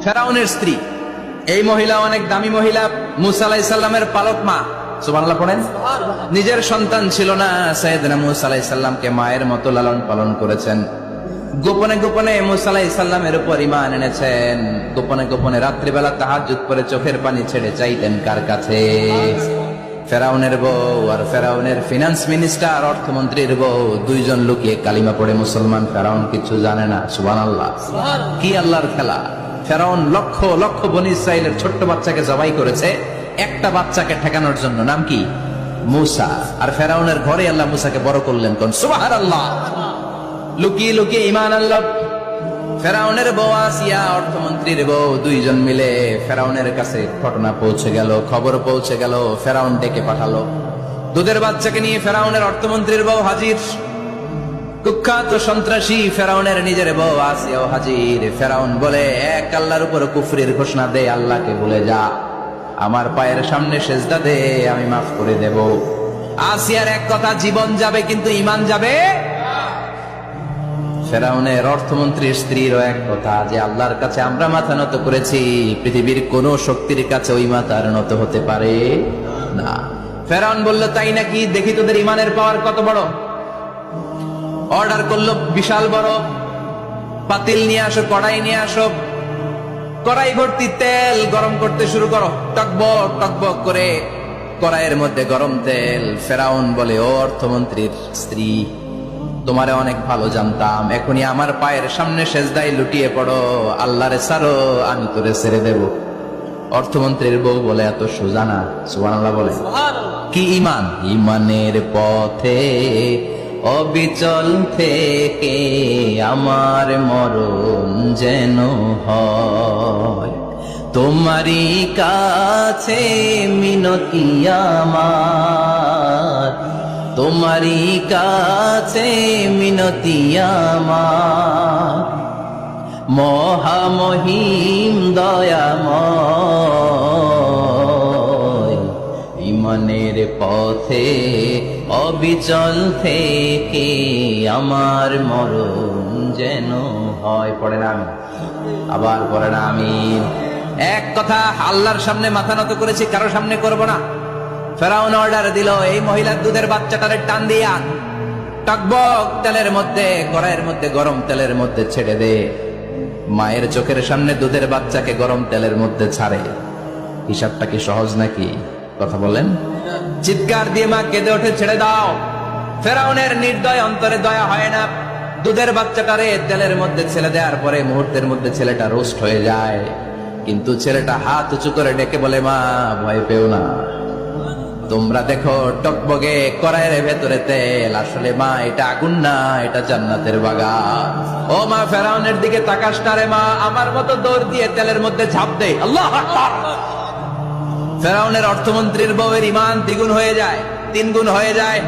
ফেরাউনের স্ত্রী। এই মহিলা অনেক দামি মহিলা, মুসা আলাইহিস সালামের পালক মা। সুবহানাল্লাহ পড়েন। নিজের সন্তান ছিল না, সাইয়েদনা মুসা আলাইহিস সালামকে মায়ের মতো লালন পালন করেছেন। গোপনে গোপনে মুসা আলাইহিস সালামের উপর ঈমান এনেছেন। গোপনে গোপনে রাত্রিবেলা তাহাজ্জুদ পড়ে চোখের পানি ছেড়ে চাইতেন কার কাছে? ফেরাউনের বউ আর ফেরাউনের ফিনান্স মিনিস্টার, অর্থমন্ত্রীর বউ, দুইজন লুকিয়ে কালিমা পড়ে মুসলমান। ফেরাউন কিছু জানে না। সুবহানাল্লাহ। কি আল্লাহর খেলা! ফেরাউন লক্ষ লক্ষ বনী ইসরাইলের ছোট্ট বাচ্চাকে জবাই করেছে একটা বাচ্চাকে ঠেকানোর জন্য। নাম কি? মুসা। আর ফেরাউনের ঘরে আল্লাহ মুসাকে বড় করলেন। কোন সুবহানাল্লাহ! লুকিয়ে লুকিয়ে ঈমান আনলো। ফেরাউনের বউ আসিয়া, অর্থমন্ত্রীর বউ, দুইজন মিলে ফেরাউনের কাছে ঘটনা পৌঁছে গেল, খবর পৌঁছে গেল। ফেরাউন ডেকে পাঠালো। দুধের বাচ্চাকে নিয়ে ফেরাউনের অর্থমন্ত্রীর বউ হাজির। কুখ্যাত সন্ত্রাসী ফেরাউনের নিজের বউ আসিয়াও হাজির। ফেরাউন বলে, এক আল্লাহর উপর কুফরির ঘোষণা দে, আল্লাহকে ভুলে যা, আমার পায়ের সামনে সেজদা দে, আমি মাফ করে দেব। আসিয়ার এক কথা, জীবন যাবে কিন্তু ঈমান যাবে। ফেরাউনের অর্থমন্ত্রীর স্ত্রীরও এক কথা, যে আল্লাহর কাছে আমরা মাথা নত করেছি, পৃথিবীর কোন শক্তির কাছে ওই মাথার নত হতে পারে না। ফেরাউন বলল, তাই নাকি? দেখি তোদের ঈমানের পাওয়ার কত বড়। অর্ডার করলো বিশাল বড় পাতিল নিয়ে আসো, কড়াই নিয়ে আসো, কড়াই ভর্তি তেল গরম করতে শুরু করো। টকবক টকবক করে কড়াইয়ের মধ্যে গরম তেল। ফেরাউন বলে, ও অর্থমন্ত্রীর স্ত্রী, তোমারে অনেক ভালো জানতাম, এখনই আমার পায়ের সামনে সেজদায় লুটিয়ে পড়ো, আল্লাহরে ছাড়ো, আমি তোরে ছেড়ে দেব। অর্থমন্ত্রীর বউ বলে, এত সোজা না। সুবহানাল্লাহ বলে। কি ঈমান? ঈমানের পথে অবিচল থেকে আমার মরণ যেন হয়, তোমারই কাছে মিনতি আমার, তোমারই কাছে মিনতি আমার, মহামহিম দয়াময়, ঈমানের পথে অবিচল থেকে আমার মরণ যেন হয়। পড়ে না আমি, আবার পড়ে না আমি। এক কথা, আল্লাহর সামনে মাথা নত করেছি, কারো সামনে করব না। ফেরাউন অর্ডার দিল, এই মহিলার দুধের বাচ্চাটারে টান দিয়া টকবক তেলের মধ্যে, কড়াইয়ের মধ্যে গরম তেলের মধ্যে ছেড়ে দে। মায়ের চোখের সামনে দুধের বাচ্চাকে গরম তেলের মধ্যে ছাড়ে। হিসাবটা কি সহজ নাকি? কথা বলেন। চিৎকার দিয়ে মা কেঁদে ওঠে, ছেড়ে দাও। ফেরাউনের নির্দয় অন্তরে দয়া হয় না। দুধের বাচ্চাটারে তেলের মধ্যে ছেড়ে দেওয়ার পরে মুহূর্তের মধ্যে ছেলেটা রোস্ট হয়ে যায়। কিন্তু ছেলেটা হাত উঁচু করে ডেকে বলে, মা ভয় পেও না, তোমরা দেখো টকবগে কড়াইয়ের ভেতরে তেল, আসলে মা এটা আগুন না, এটা জান্নাতের বাগান। ও মা, ফেরাউনের দিকে তাকাস না রে মা, আমার মতো দৌড় দিয়ে তেলের মধ্যে ঝাঁপ দে। আল্লাহু আকবার। ফেরাউনের অর্থমন্ত্রীর বউয়ের ঈমান দ্বিগুণ হয়ে যায়, তিনগুণ হয়ে যায়।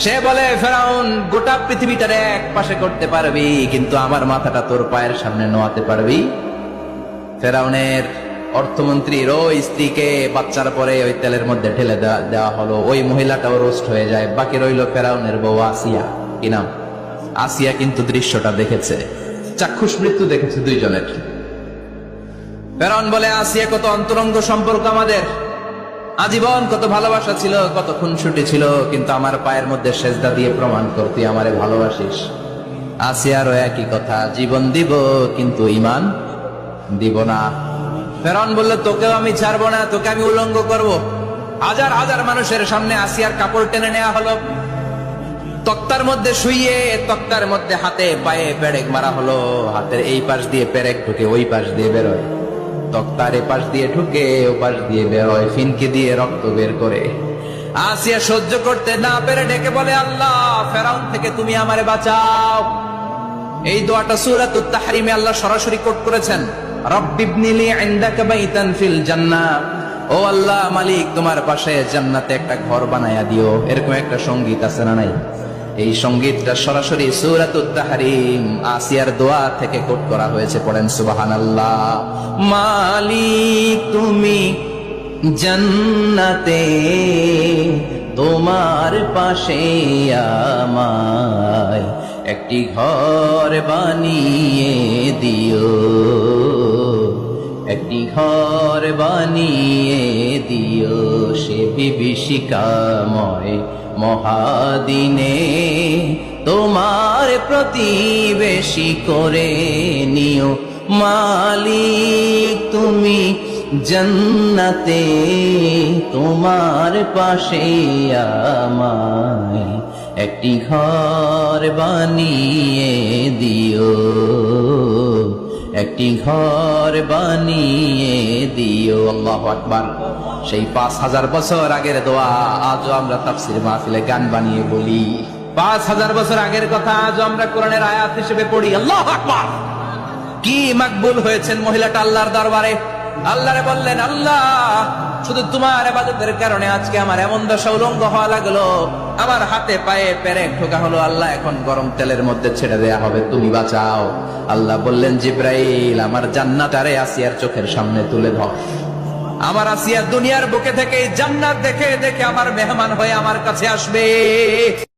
সে বলে, ফেরাউন, গোটা পৃথিবীটারে এক পাশে করতে পারবি, কিন্তু আমার মাথাটা তোর পায়ের সামনে নোয়াতে পারবি? ফেরাউনের অর্থমন্ত্রীর ওই স্ত্রীকে বাচ্চার পরে ওই তেলের মধ্যে ঢেলে দেওয়া হলো। ওই মহিলাটাও রোস্ট হয়ে যায়। বাকি রইল ফেরাউনের বউ আসিয়া। কি নাম? আসিয়া কিন্তু দৃশ্যটা দেখেছে, চাক্ষুষ মৃত্যু দেখেছে দুইজনের। ফেরাউন বলে, আসিয়া, কত অন্তরঙ্গ সম্পর্ক আমাদের, আজীবন কত ভালোবাসা ছিল, কত খুনসুটি ছিল, কিন্তু আমার পায়ের মধ্যে সেজদা দিয়ে প্রমাণ কর তুই আমারে ভালোবাসিস। আসিয়ারও একই কথা, জীবন দিব কিন্তু ঈমান দিব না। ফেরাউন বলল, তোকেও আমি ছাড়বো না, তোকে আমি উলঙ্গ করব। হাজার হাজার মানুষের সামনে আসিয়ার কাপড় টেনে নেওয়া হলো, তক্তার মধ্যে শুইয়ে তক্তার মধ্যে হাতে পায়ে পেরেক মারা হলো। হাতের এই পাশ দিয়ে পেরেক ঢুকে ওই পাশ দিয়ে বেরোয়, তক্তার এ পাশ দিয়ে ঢুকে ও পাশ দিয়ে বেরোয়, ফিনকে দিয়ে রক্ত বের করে। আসিয়া সহ্য করতে না পেরে ডেকে বলে, আল্লাহ, ফেরাউন থেকে তুমি আমারে বাঁচাও। এই দোয়াটা সূরাতুত তাহরিমে আল্লাহ সরাসরি কোট করেছেন, রব্বিবনিলি ইনদাকা বাইতান ফিল জান্নাহ, ও আল্লাহ মালিক, তোমার পাশে জান্নাতে একটা ঘর বানায়া দিও। এরকম একটা সঙ্গীত আছে না নাই? এই সঙ্গীতটা সরাসরি সূরাতুত তাহরিম আসিয়ার দোয়া থেকে কোট করা হয়েছে। পড়েন সুবহানাল্লাহ। মালিক তুমি জান্নাতে, তোমার পাশে আমায় একটি ঘর বানিয়ে দিও, একটি ঘর বানিয়ে দিও সে বিভীষিকাময় মহাদিনে, তোমার প্রতিবেশী করে নিও মালিক তুমি জান্নাতে, তোমার পাশে আমায় একটি ঘর বানিয়ে দিও, একটি ঘর বানিয়ে দিও। আল্লাহু আকবার। সেই 5000 বছর আগের দোয়া আজও আমরা তাফসীর মাহফিলে গান বানিয়ে বলি। 5000 বছর আগের কথা আজও আমরা কোরআনের আয়াত হিসেবে পড়ি। আল্লাহু আকবার। কি মাকবুল হয়েছেন মহিলাটা আল্লাহর দরবারে। আল্লাহরে বললেন, আল্লাহ শুধু তোমার ইবাদতের কারণে আজকে আমার এমন দশা উলঙ্গ হওয়া লাগলো, আমার হাতে পায়ে পেরেক ঠোকা হলো, আল্লাহ এখন গরম তেলের মধ্যে ছেড়ে দেয়া হবে, তুমি বাঁচাও। আল্লাহ বললেন, জিব্রাইল আমার জান্নাতারে আসিয়ার চোখের সামনে তুলে ধর। আমার আসিয়া দুনিয়ার বুকে থেকে জান্নাত দেখে দেখে আমার মেহমান হয়ে আমার কাছে আসবে।